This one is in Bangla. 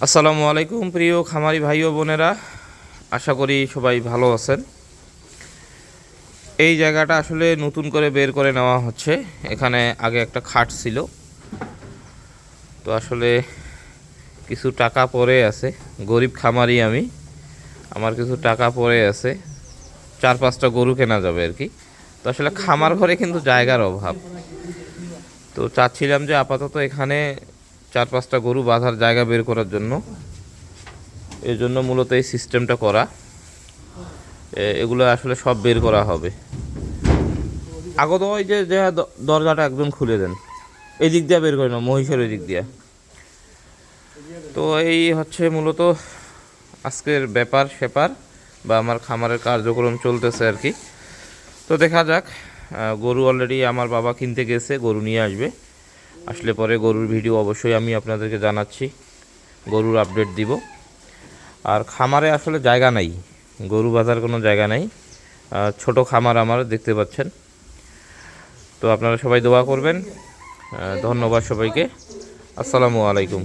আসসালামু আলাইকুম প্রিয় খামারি ভাই ও বোনেরা, আশা করি সবাই ভালো আছেন। এই জায়গাটা আসলে নতুন করে বের করে নেওয়া হচ্ছে। এখানে আগে একটা খাট ছিল, তো আসলে কিছু টাকা পড়ে আছে। গরিব খামারি আমি, আমার কিছু টাকা পড়ে আছে, 4-5টা গরু কেনা যাবে আর কি। তো আসলে খামার ঘরে কিন্তু জায়গার অভাব, তো চাচ্ছিলাম যে আপাতত এখানে 4-5টা গরু বাঁধার জায়গা বের করার জন্য, এই জন্য মূলত এই সিস্টেমটা করা। এগুলো আসলে সব বের করা হবে। আগত ওই যে যে দরজাটা একদম খুলে দেন, এই দিক দিয়ে বের করে না, মহিষের ওই দিক দিয়ে। তো এই হচ্ছে মূলত আজকের ব্যাপার স্যাপার বা আমার খামারের কার্যক্রম চলতেছে আর কি। তো দেখা যাক। গরু অলরেডি আমার বাবা কিনতে গেছে, গরু নিয়ে আসবে। আসলে পরে গরুর ভিডিও অবশ্যই আমি আপনাদেরকে জানাচ্ছি, গরুর আপডেট দিব। আর খামারে আসলে জায়গা নাই, গরু বাঁধার কোনো জায়গা নাই। ছোট খামার আমার, দেখতে পাচ্ছেন। তো আপনারা সবাই দোয়া করবেন। ধন্যবাদ সবাইকে। আসসালামু আলাইকুম।